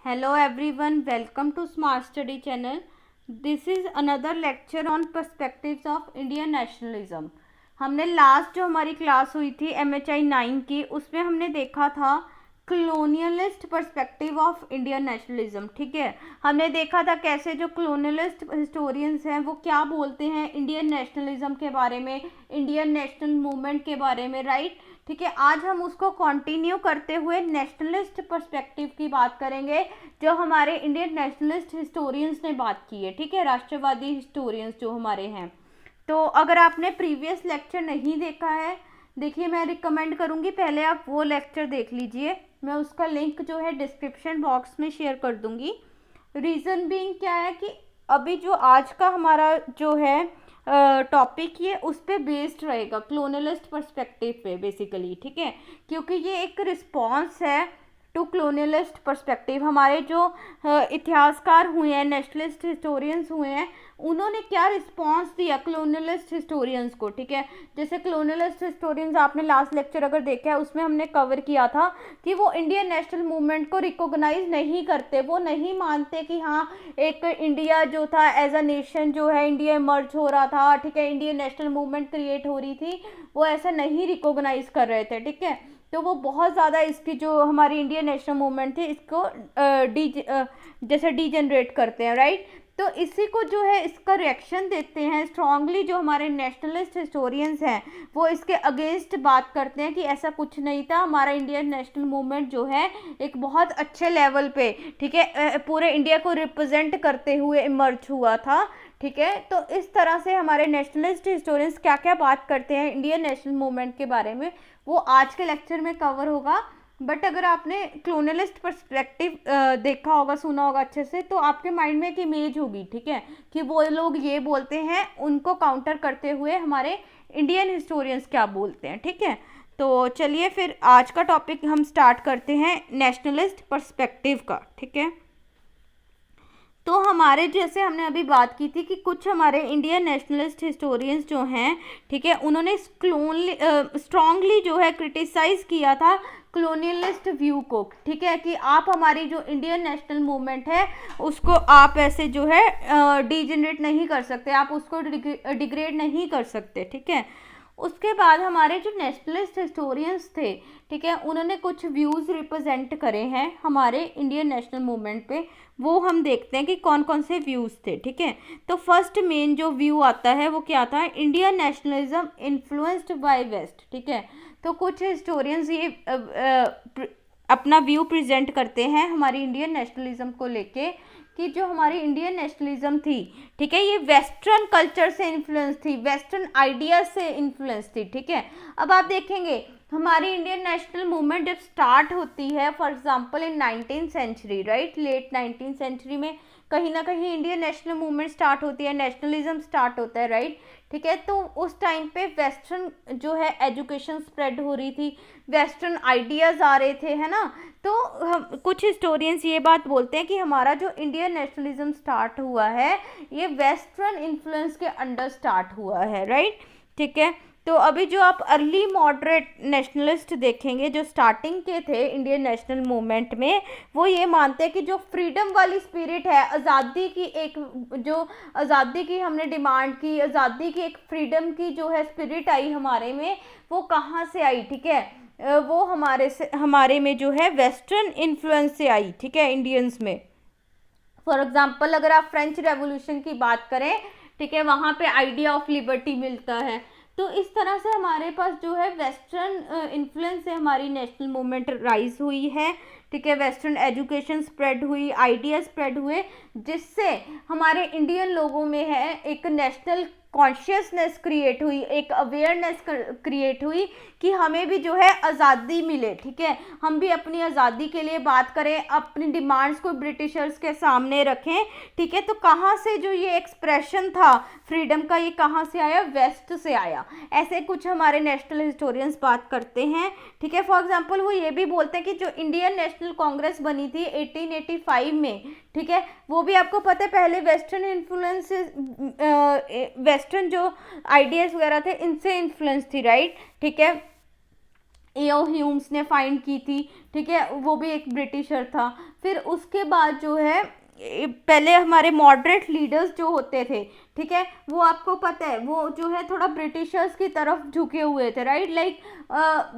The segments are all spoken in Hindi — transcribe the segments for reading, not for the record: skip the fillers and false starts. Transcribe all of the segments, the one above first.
Hello everyone, welcome to Smart Study channel. This is another lecture on perspectives of Indian nationalism. हमने लास्ट जो हमारी क्लास हुई थी MHI 9 की, उसमें हमने देखा था colonialist perspective of Indian nationalism. ठीक है, हमने देखा था कैसे जो कलोनियलिस्ट हिस्टोरियंस हैं वो क्या बोलते हैं इंडियन नेशनलिज्म के बारे में, इंडियन नेशनल मूवमेंट के बारे में, राइट. ठीक है, आज हम उसको कंटिन्यू करते हुए नेशनलिस्ट पर्सपेक्टिव की बात करेंगे जो हमारे इंडियन नेशनलिस्ट हिस्टोरियंस ने बात की है. ठीक है, राष्ट्रवादी हिस्टोरियंस जो हमारे हैं. तो अगर आपने प्रीवियस लेक्चर नहीं देखा है, देखिए मैं रिकमेंड करूँगी पहले आप वो लेक्चर देख लीजिए. मैं उसका लिंक जो है डिस्क्रिप्शन बॉक्स में शेयर कर दूँगी. रीज़न बीइंग क्या है कि अभी जो आज का हमारा जो है टॉपिक ये उस पर बेस्ड रहेगा, कलोनियलिस्ट पर्सपेक्टिव पे बेसिकली. ठीक है, क्योंकि ये एक रिस्पॉन्स है टू कलोनियलिस्ट पर्सपेक्टिव. हमारे जो इतिहासकार हुए हैं, नेशनलिस्ट हिस्टोरियंस हुए हैं, उन्होंने क्या रिस्पॉन्स दिया कलोनियलिस्ट हिस्टोरियंस को. ठीक है, जैसे कलोनियलिस्ट हिस्टोरियंस आपने लास्ट लेक्चर अगर देखा है उसमें हमने कवर किया था कि वो इंडियन नेशनल मूवमेंट को रिकॉग्नाइज नहीं करते, वो नहीं मानते कि हाँ एक इंडिया जो था एज अ नेशन जो है इंडिया इमर्ज हो रहा था. ठीक है, इंडियन नेशनल मूवमेंट क्रिएट हो रही थी, वो ऐसा नहीं रिकॉग्नाइज कर रहे थे. ठीक है, तो वो बहुत ज़्यादा इसकी जो हमारी इंडियन नेशनल मूवमेंट थी इसको जैसे डीजनरेट करते हैं, राइट. तो इसी को जो है इसका रिएक्शन देते हैं स्ट्रांगली. जो हमारे नेशनलिस्ट हिस्टोरियंस हैं वो इसके अगेंस्ट बात करते हैं कि ऐसा कुछ नहीं था, हमारा इंडियन नेशनल मूवमेंट जो है एक बहुत अच्छे लेवल पे, ठीक है, पूरे इंडिया को रिप्रेजेंट करते हुए इमर्ज हुआ था. ठीक है, तो इस तरह से हमारे नेशनलिस्ट हिस्टोरियंस क्या क्या बात करते हैं इंडियन नेशनल मूवमेंट के बारे में वो आज के लेक्चर में कवर होगा. बट अगर आपने कलोनियलिस्ट पर्सपेक्टिव देखा होगा, सुना होगा अच्छे से, तो आपके माइंड में एक इमेज होगी. ठीक है, कि वो लोग ये बोलते हैं, उनको काउंटर करते हुए हमारे इंडियन हिस्टोरियंस क्या बोलते हैं. ठीक है, तो चलिए फिर आज का टॉपिक हम स्टार्ट करते हैं नेशनलिस्ट पर्सपेक्टिव का. ठीक है, तो हमारे जैसे हमने अभी बात की थी कि कुछ हमारे इंडियन नेशनलिस्ट हिस्टोरियंस जो हैं, ठीक है, उन्होंने स्ट्रांगली जो है क्रिटिसाइज किया था कलोनियलिस्ट व्यू को. ठीक है, कि आप हमारी जो इंडियन नेशनल मूवमेंट है उसको आप ऐसे जो है डिजेनरेट नहीं कर सकते, आप उसको डिग्रेड नहीं कर सकते. ठीक है, उसके बाद हमारे जो नेशनलिस्ट हिस्टोरियंस थे, ठीक है, उन्होंने कुछ व्यूज़ रिप्रेजेंट करे हैं हमारे इंडियन नेशनल मूवमेंट पे. वो हम देखते हैं कि कौन कौन से व्यूज़ थे. ठीक है, तो फर्स्ट मेन जो व्यू आता है वो क्या था, Indian nationalism influenced by west. ठीक है, तो कुछ हिस्टोरियंस ये अपना व्यू प्रेजेंट करते हैं हमारी इंडियन नेशनलिज्म को लेके कि जो हमारी इंडियन नेशनलिज्म थी, ठीक है, ये वेस्टर्न कल्चर से इन्फ्लुएंस थी, वेस्टर्न आइडियाज से इन्फ्लुएंस थी. ठीक है, अब आप देखेंगे हमारी इंडियन नेशनल मूवमेंट जब स्टार्ट होती है, for example in 19th century, right, late 19th century में कहीं ना कहीं इंडियन नेशनल मूवमेंट स्टार्ट होती है, नेशनलिज्म स्टार्ट होता है, राइट. ठीक है, तो उस टाइम पे वेस्टर्न जो है एजुकेशन स्प्रेड हो रही थी, वेस्टर्न आइडियाज़ आ रहे थे, है ना. तो हम कुछ हिस्टोरियंस ये बात बोलते हैं कि हमारा जो इंडियन नेशनलिज्म स्टार्ट हुआ है ये वेस्टर्न इन्फ्लुएंस के अंडर स्टार्ट हुआ है, राइट. ठीक है, तो अभी जो आप अर्ली मॉडरेट नेशनलिस्ट देखेंगे जो स्टार्टिंग के थे इंडियन नेशनल मूवमेंट में, वो ये मानते हैं कि जो फ्रीडम वाली स्पिरिट है, आज़ादी की एक जो आज़ादी की हमने डिमांड की, आज़ादी की एक फ्रीडम की जो है स्पिरिट आई हमारे में, वो कहाँ से आई. ठीक है, वो हमारे में जो है वेस्टर्न इन्फ्लुएंस से आई. ठीक है, इंडियंस में. फॉर एग्जांपल अगर आप फ्रेंच रेवोल्यूशन की बात करें, ठीक है, वहाँ पे आइडिया ऑफ लिबर्टी मिलता है. तो इस तरह से हमारे पास जो है वेस्टर्न इन्फ्लुएंस से हमारी नेशनल मूवमेंट राइज हुई है. ठीक है, वेस्टर्न एजुकेशन स्प्रेड हुई, आइडिया स्प्रेड हुए, जिससे हमारे इंडियन लोगों में है एक नेशनल कॉन्शियसनेस क्रिएट हुई, एक अवेयरनेस क्रिएट हुई कि हमें भी जो है आज़ादी मिले. ठीक है, हम भी अपनी आज़ादी के लिए बात करें, अपनी डिमांड्स को ब्रिटिशर्स के सामने रखें. ठीक है, तो कहाँ से जो ये एक्सप्रेशन था फ्रीडम का, ये कहाँ से आया, वेस्ट से आया. ऐसे कुछ हमारे नेशनल हिस्टोरियंस बात करते हैं. ठीक है, फॉर एग्जांपल वो ये भी बोलते हैं कि जो इंडियन नेशनल कांग्रेस बनी थी 1885 में, ठीक है, वो भी आपको पता है पहले वेस्टर्न इन्फ्लुएंस, वेस्टर्न जो आइडियाज़ वगैरह थे इनसे इन्फ्लुएंस थी, राइट. ठीक है, एओ ह्यूम्स ने फाइंड की थी, ठीक है, वो भी एक ब्रिटिशर था। फिर उसके बाद जो है पहले हमारे मॉडरेट लीडर्स जो होते थे, ठीक है, वो आपको पता है वो जो है थोड़ा ब्रिटिशर्स की तरफ झुके हुए थे, right, like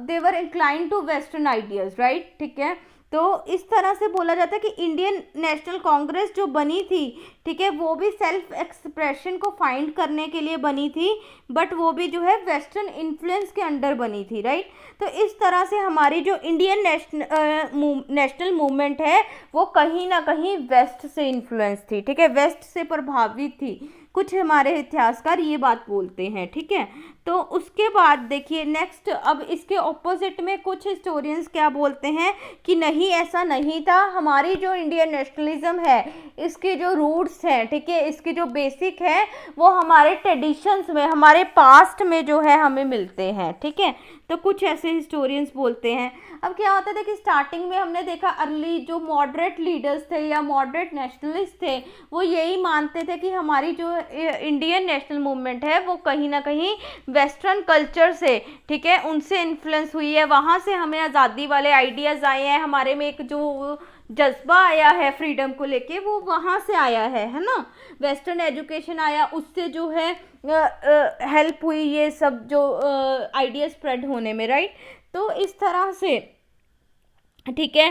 they were incline to western ideas, right, ठीक है। तो इस तरह से बोला जाता है कि इंडियन नेशनल कांग्रेस जो बनी थी, ठीक है, वो भी सेल्फ एक्सप्रेशन को फाइंड करने के लिए बनी थी, बट वो भी जो है वेस्टर्न इन्फ्लुएंस के अंडर बनी थी, राइट। तो इस तरह से हमारी जो इंडियन नेशनल मूवमेंट है वो कहीं ना कहीं वेस्ट से इन्फ्लुएंस थी, ठीक है, वेस्ट से प्रभावित थी, कुछ हमारे इतिहासकार ये बात बोलते हैं, ठीक है। तो उसके बाद देखिए नेक्स्ट, अब इसके ऑपोजिट में कुछ हिस्टोरियंस क्या बोलते हैं कि नहीं ऐसा नहीं था, हमारी जो इंडियन नेशनलिज्म है इसके जो रूट्स हैं, ठीक है, इसकी जो बेसिक है वो हमारे ट्रेडिशंस में, हमारे पास्ट में जो है हमें मिलते हैं, ठीक है। तो कुछ ऐसे हिस्टोरियंस बोलते हैं। अब क्या होता था कि स्टार्टिंग में हमने देखा अर्ली जो मॉडरेट लीडर्स थे या मॉडरेट नेशनलिस्ट थे वो यही मानते थे कि हमारी जो इंडियन नेशनल मूवमेंट है वो कहीं ना कहीं वेस्टर्न कल्चर से, ठीक है, उनसे इन्फ्लुएंस हुई है, वहाँ से हमें आज़ादी वाले आइडियाज़ आए हैं, हमारे में एक जो जज्बा आया है फ्रीडम को लेके वो वहाँ से आया है ना। वेस्टर्न एजुकेशन आया, उससे जो है हेल्प हुई ये सब जो आइडिया स्प्रेड होने में, राइट। तो इस तरह से, ठीक है,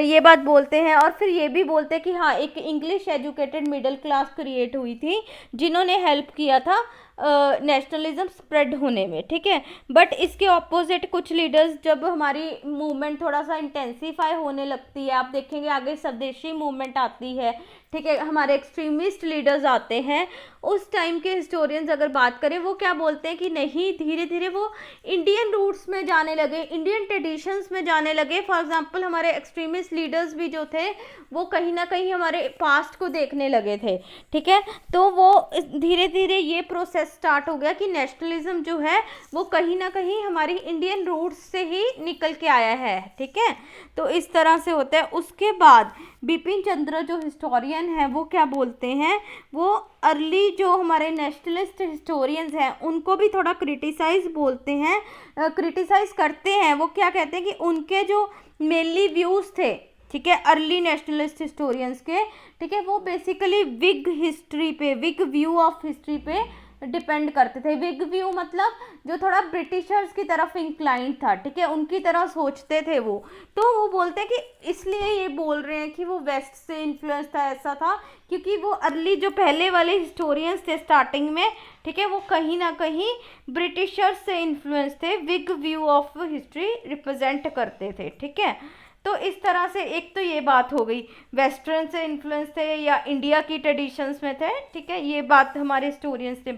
ये बात बोलते हैं। और फिर ये भी बोलते हैं कि हाँ एक English educated middle class create हुई थी जिन्होंने हेल्प किया था नेशनलिज्म स्प्रेड होने में, ठीक है। बट इसके ऑपोजिट कुछ लीडर्स, जब हमारी मूवमेंट थोड़ा सा इंटेंसीफाई होने लगती है, आप देखेंगे आगे स्वदेशी मूवमेंट आती है, ठीक है, हमारे एक्सट्रीमिस्ट लीडर्स आते हैं, उस टाइम के हिस्टोरियंस अगर बात करें वो क्या बोलते हैं कि नहीं धीरे धीरे वो इंडियन रूट्स में जाने लगे, इंडियन ट्रेडिशंस में जाने लगे। फॉर एग्जांपल हमारे एक्सट्रीमिस्ट लीडर्स भी जो थे वो कहीं ना कहीं हमारे पास्ट को देखने लगे थे, ठीक है। तो वो धीरे धीरे ये प्रोसेस स्टार्ट हो गया कि नेशनलिज्म जो है वो कहीं ना कहीं हमारी इंडियन रूट्स से ही निकल के आया है, ठीक है। तो इस तरह से होता है। उसके बाद बिपिन चंद्र जो हिस्टोरियन है वो क्या बोलते हैं, वो अर्ली जो हमारे नेशनलिस्ट हिस्टोरियंस हैं उनको भी थोड़ा क्रिटिसाइज बोलते हैं, क्रिटिसाइज करते हैं। वो क्या कहते हैं कि उनके जो मेनली व्यूज़ थे, ठीक है, अर्ली नेशनलिस्ट हिस्टोरियंस के, ठीक है, वो बेसिकली विग हिस्ट्री पे, विग व्यू ऑफ हिस्ट्री पे डिपेंड करते थे। विग व्यू मतलब जो थोड़ा ब्रिटिशर्स की तरफ इंक्लाइंड था, ठीक है, उनकी तरह सोचते थे वो। तो वो बोलते हैं कि इसलिए ये बोल रहे हैं कि वो वेस्ट से इन्फ्लुएंस था, ऐसा था क्योंकि वो अर्ली जो पहले वाले हिस्टोरियंस थे स्टार्टिंग में, ठीक है, वो कहीं ना कहीं ब्रिटिशर्स से इन्फ्लुएंस थे, Whig view of history represent करते थे, ठीक है। तो इस तरह से एक तो ये बात हो गई, वेस्टर्न से इन्फ्लुएंस थे या इंडिया की ट्रेडिशंस में थे, ठीक है, ये बात हमारे हिस्टोरियंस ने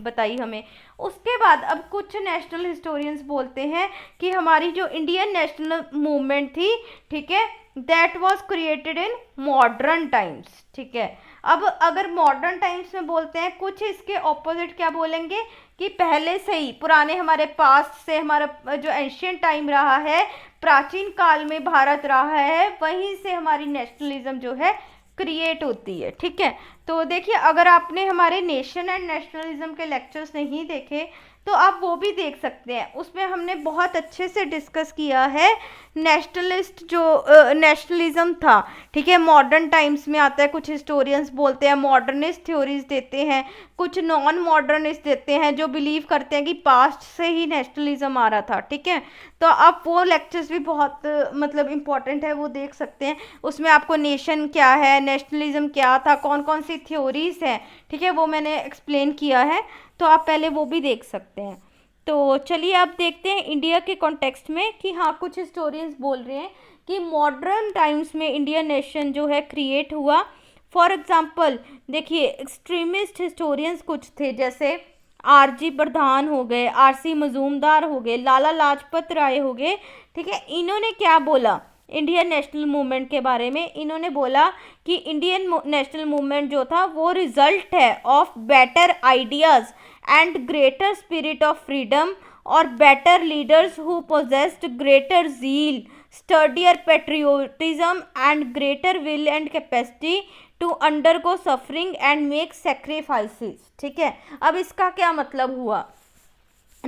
बताई हमें। उसके बाद अब कुछ नेशनल हिस्टोरियंस बोलते हैं कि हमारी जो इंडियन नेशनल मूवमेंट थी, ठीक है, that was created in modern times, ठीक है। अब अगर मॉडर्न टाइम्स में बोलते हैं, कुछ इसके ऑपोजिट क्या बोलेंगे कि पहले से ही पुराने हमारे पास्ट से, हमारा जो एंशियंट टाइम रहा है, प्राचीन काल में भारत रहा है, वहीं से हमारी नेशनलिज्म जो है क्रिएट होती है, ठीक है। तो देखिए अगर आपने हमारे नेशन एंड नेशनलिज्म के लेक्चर्स नहीं देखे तो आप वो भी देख सकते हैं, उसमें हमने बहुत अच्छे से डिस्कस किया है नेशनलिस्ट जो नेशनलिज्म था, ठीक है, मॉडर्न टाइम्स में आता है। कुछ हिस्टोरियंस बोलते हैं मॉडर्निस्ट थ्योरीज देते हैं, कुछ नॉन मॉडर्निस्ट देते हैं जो बिलीव करते हैं कि पास्ट से ही नेशनलिज्म आ रहा था, ठीक है। तो आप वो लेक्चर्स भी बहुत मतलब इम्पॉर्टेंट है, वो देख सकते हैं। उसमें आपको नेशन क्या है, नेशनलिज्म क्या था, कौन कौन सी थ्योरीज हैं, ठीक है, वो मैंने एक्सप्लेन किया है, तो आप पहले वो भी देख सकते हैं। तो चलिए अब देखते हैं इंडिया के कॉन्टेक्स्ट में कि हाँ कुछ हिस्टोरियंस बोल रहे हैं कि मॉडर्न टाइम्स में इंडियन नेशन जो है क्रिएट हुआ। फॉर एग्जांपल देखिए एक्सट्रीमिस्ट हिस्टोरियंस कुछ थे, जैसे आरजी प्रधान हो गए, आरसी मजूमदार हो गए, लाला लाजपत राय हो गए, ठीक है। इन्होंने क्या बोला इंडियन नेशनल मूवमेंट के बारे में, इन्होंने बोला कि इंडियन नेशनल मूवमेंट जो था वो रिजल्ट है of better ideas and greater spirit of freedom और better leaders who possessed greater zeal, sturdier patriotism and greater will and capacity to undergo suffering and make sacrifices, ठीक है। अब इसका क्या मतलब हुआ,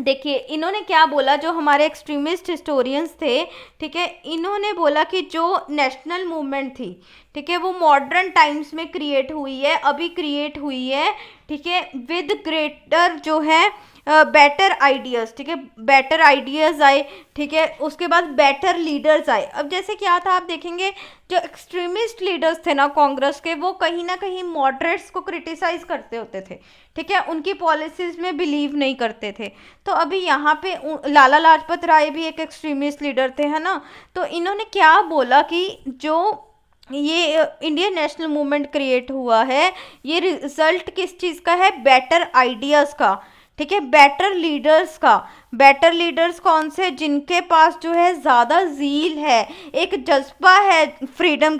देखिए इन्होंने क्या बोला, जो हमारे एक्सट्रीमिस्ट हिस्टोरियंस थे, ठीक है, इन्होंने बोला कि जो नेशनल मूवमेंट थी, ठीक है, वो मॉडर्न टाइम्स में क्रिएट हुई है, अभी क्रिएट हुई है, ठीक है, विद ग्रेटर जो है बेटर आइडियाज़, ठीक है, बेटर आइडियाज़ आए, ठीक है, उसके बाद बेटर लीडर्स आए। अब जैसे क्या था, आप देखेंगे जो एक्सट्रीमिस्ट लीडर्स थे ना कांग्रेस के, वो कहीं ना कहीं मॉडरेट्स को क्रिटिसाइज करते होते थे, ठीक है, उनकी पॉलिसीज में बिलीव नहीं करते थे। तो अभी यहाँ पे लाला लाजपत राय भी एक एक्सट्रीमिस्ट लीडर थे, है ना। तो इन्होंने क्या बोला कि जो ये इंडियन नेशनल मूवमेंट क्रिएट हुआ है, ये रिजल्ट किस चीज़ का है, बेटर आइडियाज़ का, ठीक है, बेटर लीडर्स का। बेटर लीडर्स कौन से, जिनके पास जो है ज़्यादा ज़ील है, एक जज्बा है फ्रीडम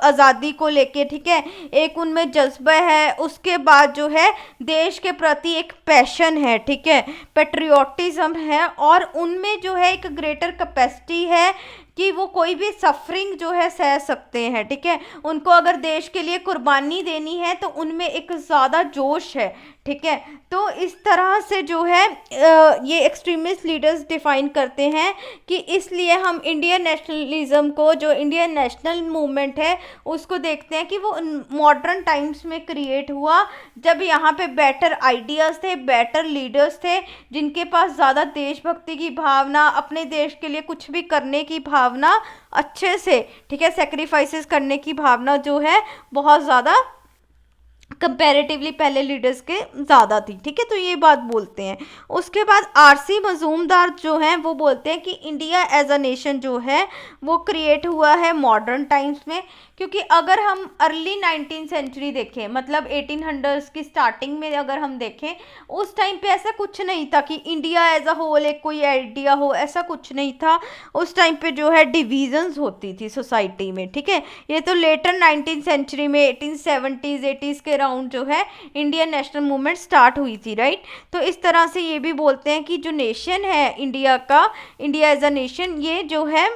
आज़ादी को लेके, ठीक है, एक उनमें जज्बा है, उसके बाद जो है देश के प्रति एक पैशन है, ठीक है, पेट्रियोटिज्म है, और उनमें जो है एक ग्रेटर कैपेसिटी है कि वो कोई भी सफरिंग जो है सह सकते हैं, ठीक है, उनको अगर देश के लिए कुर्बानी देनी है तो उनमें एक ज़्यादा जोश है, ठीक है। तो इस तरह से जो है ये एक्सट्रीमिस्ट लीडर्स डिफाइन करते हैं कि इसलिए हम इंडियन नेशनलिज्म को, जो इंडियन नेशनल मूवमेंट है, उसको देखते हैं कि वो मॉडर्न टाइम्स में क्रिएट हुआ, जब यहाँ पे बेटर आइडियाज़ थे, बेटर लीडर्स थे, जिनके पास ज़्यादा देशभक्ति की भावना, अपने देश के लिए कुछ भी करने की भावना अच्छे से, ठीक है, सेक्रीफाइसेस करने की भावना जो है बहुत ज़्यादा कंपैरेटिवली पहले लीडर्स के ज़्यादा थी, ठीक है। तो ये बात बोलते हैं। उसके बाद आरसी मजूमदार जो हैं वो बोलते हैं कि इंडिया एज अ नेशन जो है वो क्रिएट हुआ है मॉडर्न टाइम्स में, क्योंकि अगर हम अर्ली 19th सेंचुरी देखें, मतलब 1800s की स्टार्टिंग में अगर हम देखें, उस टाइम पे ऐसा कुछ नहीं था कि इंडिया एज अ होल एक कोई आइडिया हो, ऐसा कुछ नहीं था। उस टाइम पे जो है डिविजन्स होती थी सोसाइटी में, ठीक है। ये तो लेटर 19th सेंचुरी में 1870s 80s के अराउंड जो है इंडियन नेशनल मूवमेंट स्टार्ट हुई थी, राइट। तो इस तरह से ये भी बोलते हैं कि जो नेशन है इंडिया का, इंडिया एज अ नेशन, ये जो है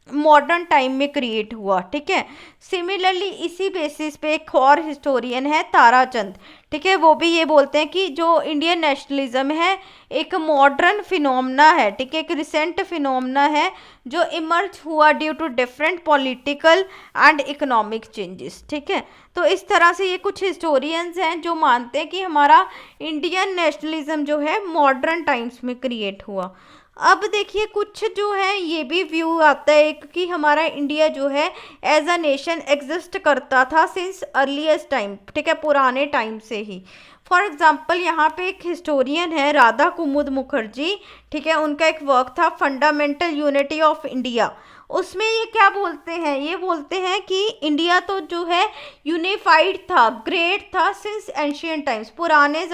मॉडर्न टाइम में क्रिएट हुआ, ठीक है। सिमिलरली इसी बेसिस पे एक और हिस्टोरियन है ताराचंद, ठीक है, वो भी ये बोलते हैं कि जो इंडियन नेशनलिज्म है एक मॉडर्न फिनोमना है, ठीक है, एक रिसेंट फिनोमना है जो इमर्ज हुआ due to different political and economic changes, ठीक है। तो इस तरह से ये कुछ हिस्टोरियंस हैं जो मानते हैं कि हमारा इंडियन नेशनलिज्म जो है मॉडर्न टाइम्स में क्रिएट हुआ। अब देखिए कुछ जो है ये भी व्यू आता है कि हमारा इंडिया जो है एज अ नेशन एग्जिस्ट करता था सिंस अर्लीस्ट टाइम, ठीक है, पुराने टाइम से ही। फॉर एग्जाम्पल यहाँ पे एक हिस्टोरियन है राधा कुमुद मुखर्जी, ठीक है, उनका एक वर्क था फंडामेंटल यूनिटी ऑफ इंडिया। उसमें ये क्या बोलते हैं, ये बोलते हैं कि इंडिया तो जो है यूनिफाइड था, ग्रेट था सिंस एंशियंट टाइम्स, पुराने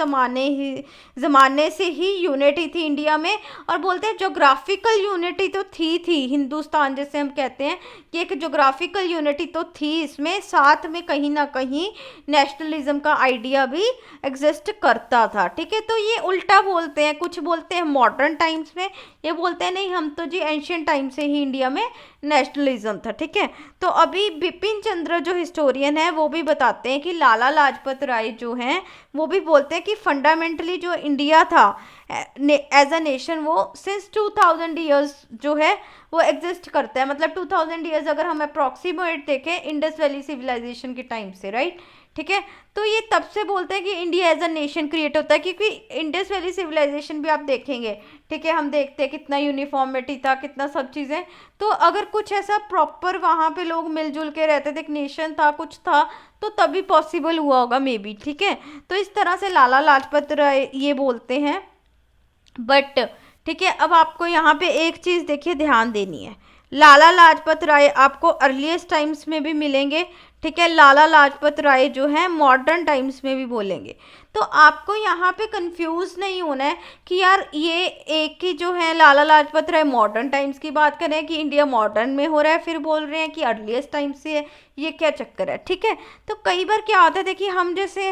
ज़माने से ही यूनिटी थी इंडिया में। और बोलते हैं जोग्राफिकल यूनिटी तो थी हिंदुस्तान जैसे हम कहते हैं कि एक जोग्राफिकल यूनिटी तो थी इसमें, साथ में कहीं ना कहीं नेशनलिज्म का आइडिया भी एग्जिस्ट करता था, ठीक है। तो ये उल्टा बोलते हैं, कुछ बोलते हैं मॉडर्न टाइम्स में, ये बोलते हैं नहीं हम तो जी एंशियंट टाइम से ही इंडिया में नेशनलिज्म था, ठीक है। तो अभी बिपिन चंद्र जो हिस्टोरियन है वो भी बताते हैं कि लाला लाजपत राय जो हैं वो भी बोलते हैं कि फंडामेंटली जो इंडिया था एज अ नेशन वो सिंस 2000 ईयर्स जो है वो एग्जिस्ट करता है, मतलब 2000 ईयर्स अगर हम अप्रॉक्सीमेट देखें इंडस वैली सिविलाइजेशन के टाइम से, राइट, ठीक है। तो ये तब से बोलते हैं कि India as a nation create होता है, क्योंकि इंडस वैली सिविलाइजेशन भी आप देखेंगे, ठीक है, हम देखते हैं कितना यूनिफॉर्मिटी था, कितना सब चीज़ें। तो अगर कुछ ऐसा प्रॉपर वहाँ पे लोग मिलजुल के रहते थे, एक नेशन था, कुछ था, तो तभी पॉसिबल हुआ होगा मे बी, ठीक है। तो इस तरह से लाला लाजपत राय ये बोलते हैं। बट ठीक है, अब आपको यहाँ पे एक चीज़ देखिए ध्यान देनी है, लाला लाजपत राय आपको अर्लीस्ट टाइम्स में भी मिलेंगे, ठीक है, लाला लाजपत राय जो है मॉडर्न टाइम्स में भी बोलेंगे। तो आपको यहाँ पे कंफ्यूज नहीं होना है कि यार ये एक ही जो है लाला लाजपत राय मॉडर्न टाइम्स की बात करें कि इंडिया मॉडर्न में हो रहा है, फिर बोल रहे हैं कि अर्लीस्ट टाइम से है, ये क्या चक्कर है, ठीक है। तो कई बार क्या होता है, देखिए हम जैसे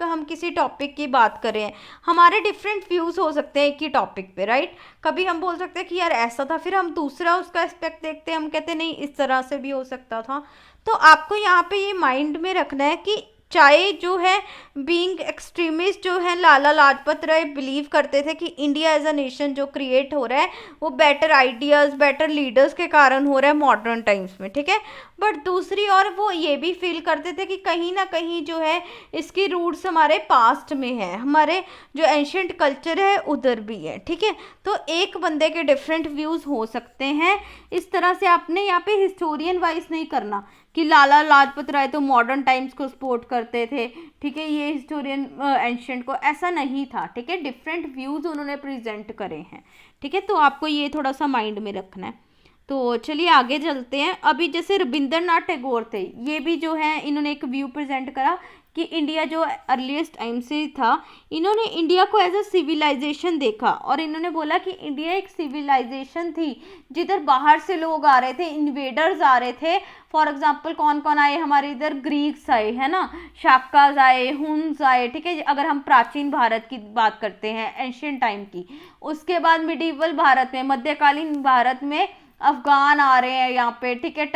हम किसी टॉपिक की बात करें, हमारे डिफरेंट व्यूज़ हो सकते हैं एक ही टॉपिक पे, राइट। कभी हम बोल सकते हैं कि यार ऐसा था, फिर हम दूसरा उसका एस्पेक्ट देखते हैं, हम कहते हैं नहीं इस तरह से भी हो सकता था। तो आपको यहाँ पे ये माइंड में रखना है कि चाहे जो है बीइंग एक्सट्रीमिस्ट जो है लाला लाजपत राय बिलीव करते थे कि इंडिया एज अ नेशन जो क्रिएट हो रहा है वो बेटर आइडियाज़ बेटर लीडर्स के कारण हो रहा है मॉडर्न टाइम्स में, ठीक है। बट दूसरी ओर वो ये भी फील करते थे कि कहीं ना कहीं जो है इसकी रूट्स हमारे पास्ट में है, हमारे जो एंशियंट कल्चर है उधर भी है, ठीक है। तो एक बंदे के डिफरेंट व्यूज़ हो सकते हैं, इस तरह से आपने यहाँ पे हिस्टोरियन वाइज नहीं करना कि लाला लाजपत राय तो मॉडर्न टाइम्स को सपोर्ट करते थे, ठीक है, ये हिस्टोरियन एंशियंट को, ऐसा नहीं था, ठीक है। डिफरेंट व्यूज़ उन्होंने प्रेजेंट करे हैं, ठीक है। तो आपको ये थोड़ा सा माइंड में रखना है। तो चलिए आगे चलते हैं। अभी जैसे रविंद्रनाथ टैगोर थे, ये भी जो है इन्होंने एक व्यू प्रेजेंट करा कि इंडिया जो अर्लीस्ट टाइम से था, इन्होंने इंडिया को एज अ सिविलाइजेशन देखा और इन्होंने बोला कि इंडिया एक सिविलाइजेशन थी जिधर बाहर से लोग आ रहे थे, इन्वेडर्स आ रहे थे। फॉर एग्जाम्पल कौन कौन आए हमारे इधर, ग्रीक्स आए, है ना, शाकाज आए, हुन्स आए, ठीक है, अगर हम प्राचीन भारत की बात करते हैं एंशियंट टाइम की। उसके बाद मिडीवल भारत में, मध्यकालीन भारत में अफगान आ रहे हैं यहाँ पे, ठीक है,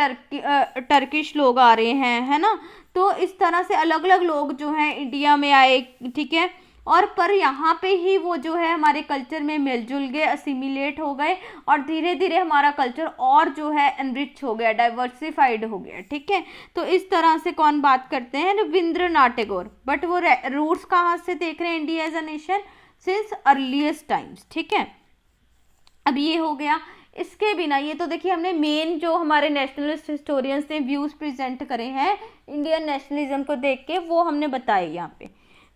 टर्किश लोग आ रहे हैं, है ना। तो इस तरह से अलग अलग लोग जो हैं इंडिया में आए, ठीक है। और पर यहाँ पे ही वो जो है हमारे कल्चर में मिलजुल गए, असिमिलेट हो गए और धीरे धीरे हमारा कल्चर और जो है एनरिच हो गया, डाइवर्सिफाइड हो गया, ठीक है। तो इस तरह से कौन बात करते हैं, रविंद्रनाथ टैगोर। बट वो रूट्स कहाँ से देख रहे हैं India as a nation, since earliest times, ठीक है। अब ये हो गया। इसके बिना ये तो देखिए हमने मेन जो हमारे नेशनलिस्ट हिस्टोरियंस ने व्यूज़ प्रेजेंट करे हैं इंडियन नेशनलिज्म को देख के, वो हमने बताए यहाँ पे।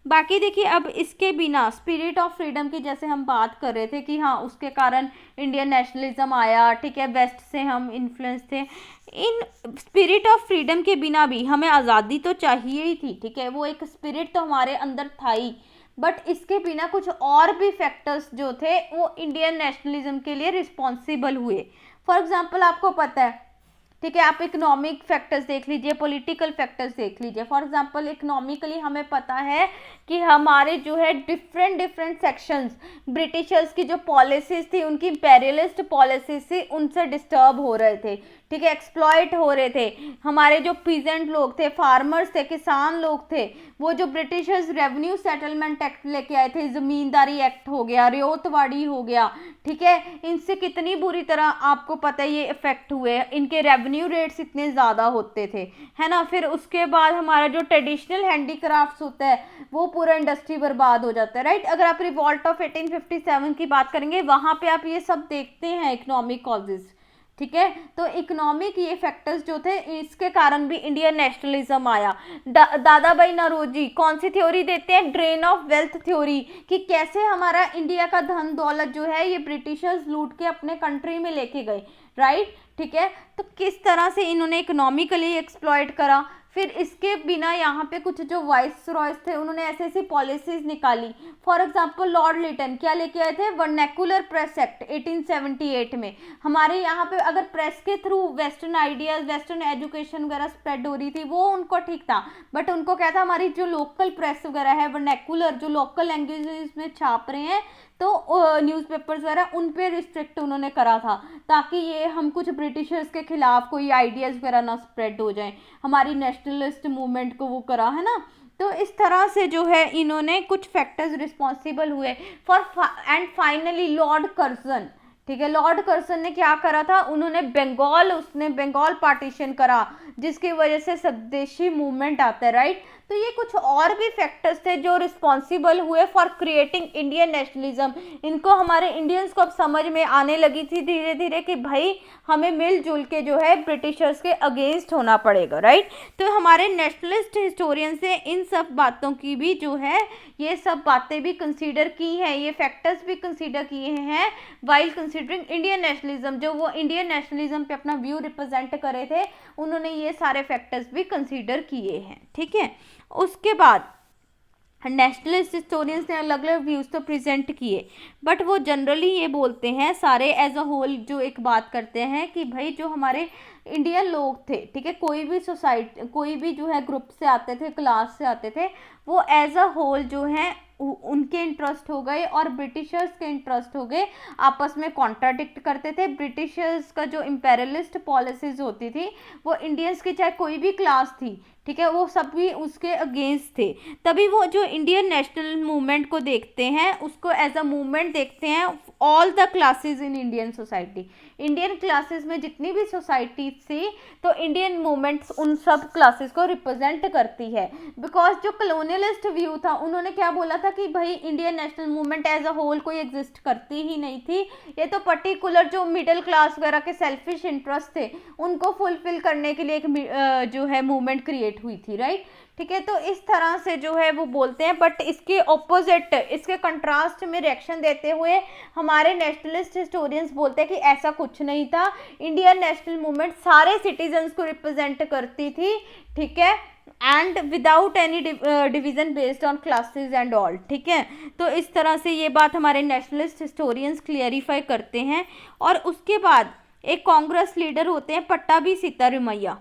बाकी देखिए अब इसके बिना स्पिरिट ऑफ फ्रीडम की जैसे हम बात कर रहे थे कि हाँ उसके कारण इंडियन नेशनलिज्म आया, ठीक है, वेस्ट से हम इन्फ्लुएंस थे। इन स्पिरिट ऑफ फ्रीडम के बिना भी हमें आज़ादी तो चाहिए ही थी, ठीक है, वो एक स्पिरिट तो हमारे अंदर था ही। बट इसके बिना कुछ और भी फैक्टर्स जो थे वो इंडियन नेशनलिज्म के लिए रिस्पॉन्सिबल हुए। फॉर एग्जांपल आपको पता है, ठीक है, आप इकोनॉमिक फैक्टर्स देख लीजिए, पॉलिटिकल फैक्टर्स देख लीजिए। फॉर एग्जांपल इकोनॉमिकली हमें पता है कि हमारे जो है डिफरेंट डिफरेंट सेक्शंस, ब्रिटिशर्स की जो पॉलिसीज थी, उनकी इंपेरियलिस्ट पॉलिसीज थी, उनसे डिस्टर्ब हो रहे थे, ठीक है, एक्सप्लॉइट हो रहे थे। हमारे जो पीजेंट लोग थे, फार्मर्स थे, किसान लोग थे, वो जो ब्रिटिशर्स रेवेन्यू सेटलमेंट एक्ट लेके आए थे, ज़मींदारी एक्ट हो गया, रियोतवाड़ी हो गया, ठीक है, इनसे कितनी बुरी तरह आपको पता है ये इफेक्ट हुए, इनके रेवेन्यू रेट्स इतने ज़्यादा होते थे, है ना। फिर उसके बाद हमारा जो ट्रेडिशनल हैंडीक्राफ्ट्स होता है वो पूरा इंडस्ट्री बर्बाद हो जाता है, राइट। अगर आप रिवॉल्ट ऑफ 1857 की बात करेंगे वहाँ पे आप ये सब देखते हैं इकोनॉमिक कॉजेज, ठीक है। तो इकोनॉमिक ये फैक्टर्स जो थे इसके कारण भी इंडियन नेशनलिज्म आया। दादा भाई नौरोजी कौन सी थ्योरी देते हैं, ड्रेन ऑफ वेल्थ थ्योरी, कि कैसे हमारा इंडिया का धन दौलत जो है ये ब्रिटिशर्स लूट के अपने कंट्री में लेके गए, राइट, ठीक है। तो किस तरह से इन्होंने इकोनॉमिकली एक्सप्लॉइट करा। फिर इसके बिना यहाँ पे कुछ जो वाइस रॉयस थे उन्होंने ऐसी ऐसी पॉलिसीज निकाली। फॉर एग्जांपल लॉर्ड लिटन क्या लेके आए थे, वर्नैकुलर प्रेस एक्ट 1878 में। हमारे यहाँ पे अगर प्रेस के through western ideas, western education वगैरह स्प्रेड हो रही थी वो उनको ठीक था, बट उनको क्या था, हमारी जो लोकल प्रेस वगैरह है, वर्नैकुलर जो लोकल लैंग्वेजेस में छाप रहे हैं तो न्यूज़पेपर्स वगैरह, उन पे रिस्ट्रिक्ट उन्होंने करा था ताकि ये हम कुछ ब्रिटिशर्स के खिलाफ कोई आइडियाज़ वगैरह ना स्प्रेड हो जाएं, हमारी नेशनलिस्ट मूवमेंट को वो करा, है ना। तो इस तरह से जो है इन्होंने कुछ फैक्टर्स रिस्पॉन्सिबल हुए for. And finally Lord Curzon, ठीक है, लॉर्ड कर्जन ने क्या करा था, उन्होंने बंगाल पार्टीशन करा जिसकी वजह से स्वदेशी मूवमेंट आता है, राइट। तो ये कुछ और भी फैक्टर्स थे जो रिस्पॉन्सिबल हुए फॉर क्रिएटिंग इंडियन नेशनलिज्म। इनको हमारे इंडियंस को अब समझ में आने लगी थी धीरे धीरे कि भाई हमें मिलजुल के जो है ब्रिटिशर्स के अगेंस्ट होना पड़ेगा, राइट। तो हमारे नेशनलिस्ट हिस्टोरियंस से इन सब बातों की भी जो है ये सब बातें भी कंसीडर की हैं, ये फैक्टर्स भी कंसीडर किए हैं वाइल कंसीडरिंग इंडियन नेशनलिज्म। जो वो इंडियन नेशनलिज्म पे अपना व्यू रिप्रेजेंट करे थे उन्होंने ये सारे फैक्टर्स भी कंसीडर किए हैं, ठीक है। उसके बाद नेशनलिस्ट हिस्टोरियंस ने अलग अलग व्यूज़ तो प्रेजेंट किए, बट वो जनरली ये बोलते हैं सारे एज अ होल जो एक बात करते हैं कि भाई जो हमारे इंडियन लोग थे, ठीक है, कोई भी सोसाइटी, कोई भी जो है ग्रुप से आते थे, क्लास से आते थे, वो एज अ होल जो है उनके इंटरेस्ट हो गए और ब्रिटिशर्स के इंटरेस्ट हो गए, आपस में कॉन्ट्राडिक्ट करते थे। ब्रिटिशर्स का जो इम्पेरियलिस्ट पॉलिसीज होती थी वो इंडियंस की चाहे कोई भी क्लास थी, ठीक है, वो सब भी उसके अगेंस्ट थे। तभी वो जो इंडियन नेशनल मूवमेंट को देखते हैं, उसको एज अ मूवमेंट देखते हैं all the classes in Indian society. Indian classes में जितनी भी सोसाइटी थी, तो इंडियन मूवमेंट्स उन सब क्लासेस को रिप्रेजेंट करती है। बिकॉज जो कॉलोनियलिस्ट व्यू था, उन्होंने क्या बोला था कि भाई Indian national movement as a whole कोई एग्जिस्ट करती ही नहीं थी, ये तो पर्टिकुलर जो मिडिल क्लास वगैरह के सेल्फिश इंटरेस्ट थे उनको फुलफिल करने के लिए एक जो है मूवमेंट क्रिएट हुई थी, राइट। ठीक है, तो इस तरह से जो है वो बोलते हैं। बट इसके ऑपोजिट, इसके कंट्रास्ट में रिएक्शन देते हुए हमारे नेशनलिस्ट हिस्टोरियंस बोलते हैं कि ऐसा कुछ नहीं था, इंडियन नेशनल मूवमेंट सारे सिटीजन्स को रिप्रेजेंट करती थी, ठीक है, and without any division based on classes and all. ठीक है, तो इस तरह से ये बात हमारे नेशनलिस्ट हिस्टोरियंस क्लियरिफाई करते हैं। और उसके बाद एक कांग्रेस लीडर होते हैं पट्टाभी सीतारामैया।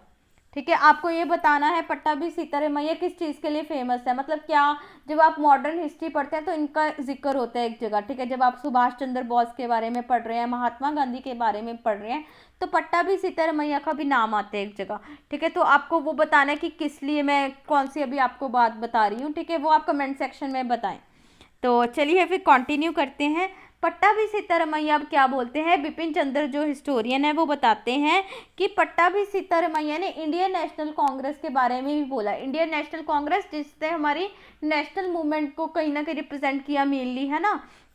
ठीक है, आपको ये बताना है पट्टाभी सीतारामैया किस चीज़ के लिए फेमस है, मतलब क्या, जब आप मॉडर्न हिस्ट्री पढ़ते हैं तो इनका जिक्र होता है एक जगह। ठीक है, जब आप सुभाष चंद्र बोस के बारे में पढ़ रहे हैं, महात्मा गांधी के बारे में पढ़ रहे हैं, तो पट्टाभी सीतारामैया का भी नाम आता है एक जगह। ठीक है, तो आपको वो बताना है कि किस लिए, मैं कौन सी अभी आपको बात बता रही हूँ, ठीक है, वो आप कमेंट सेक्शन में बताएं। तो चलिए फिर कंटिन्यू करते हैं। पट्टाभी सीतारामैया अब क्या बोलते हैं, बिपिन चंद्र जो हिस्टोरियन है वो बताते हैं कि पट्टाभी सीतारामैया ने इंडियन नेशनल कांग्रेस के बारे में भी बोला। इंडियन नेशनल कांग्रेस जिसने हमारी नेशनल मूवमेंट को कहीं ना कहीं रिप्रेजेंट किया मेनली, है ना।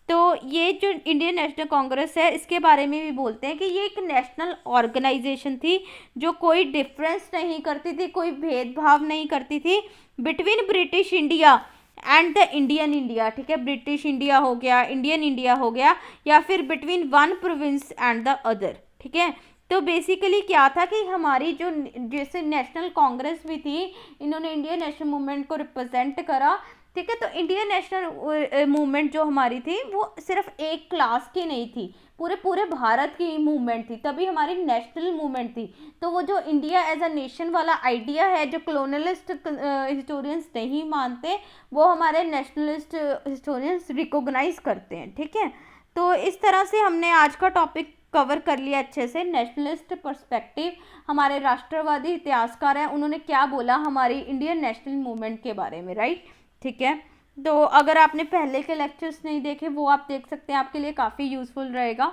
तो ये जो इंडियन नेशनल कांग्रेस है, इसके बारे में भी बोलते हैं कि ये एक नेशनल ऑर्गेनाइजेशन थी जो कोई डिफरेंस नहीं करती थी, कोई भेदभाव नहीं करती थी between British India and the Indian India. ठीक है, ब्रिटिश इंडिया हो गया, इंडियन इंडिया हो गया, या फिर between one province and the other. ठीक है, तो बेसिकली क्या था कि हमारी जो जैसे नेशनल कांग्रेस भी थी, इन्होंने इंडियन नेशनल मूवमेंट को रिप्रेजेंट करा। ठीक है, तो इंडियन नेशनल मूवमेंट जो हमारी थी वो सिर्फ एक क्लास की नहीं थी, पूरे भारत की मूवमेंट थी, तभी हमारी नेशनल मूवमेंट थी। तो वो जो इंडिया एज अ नेशन वाला आइडिया है, जो कॉलोनियलिस्ट हिस्टोरियंस नहीं मानते, वो हमारे नेशनलिस्ट हिस्टोरियंस रिकॉग्नाइज करते हैं। ठीक है, तो इस तरह से हमने आज का टॉपिक कवर कर लिया अच्छे से। नेशनलिस्ट पर्सपेक्टिव, हमारे राष्ट्रवादी इतिहासकार हैं, उन्होंने क्या बोला हमारी इंडियन नेशनल मूवमेंट के बारे में, राइट। ठीक है, तो अगर आपने पहले के लेक्चर्स नहीं देखे वो आप देख सकते हैं, आपके लिए काफ़ी यूज़फुल रहेगा।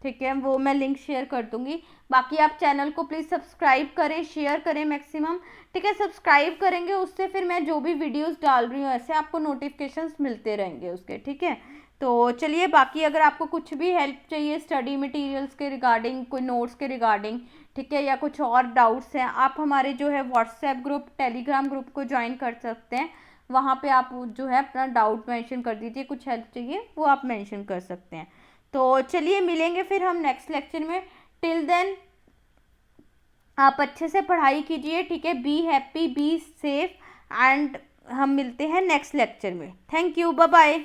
ठीक है, वो मैं लिंक शेयर कर दूंगी। बाकी आप चैनल को प्लीज़ सब्सक्राइब करें, शेयर करें मैक्सिमम। ठीक है, सब्सक्राइब करेंगे उससे फिर मैं जो भी वीडियोस डाल रही हूँ ऐसे आपको नोटिफिकेशंस मिलते रहेंगे उसके। ठीक है, तो चलिए, बाकी अगर आपको कुछ भी हेल्प चाहिए स्टडी मटेरियल्स के रिगार्डिंग, कोई नोट्स के रिगार्डिंग, ठीक है, या कुछ और डाउट्स हैं, आप हमारे जो है व्हाट्सएप ग्रुप, टेलीग्राम ग्रुप को ज्वाइन कर सकते हैं। वहाँ पे आप जो है अपना डाउट मेंशन कर दीजिए, कुछ हेल्प चाहिए वो आप मेंशन कर सकते हैं। तो चलिए, मिलेंगे फिर हम नेक्स्ट लेक्चर में। टिल देन आप अच्छे से पढ़ाई कीजिए। ठीक है, be happy, be safe, and हम मिलते हैं नेक्स्ट लेक्चर में। Thank you, bye bye.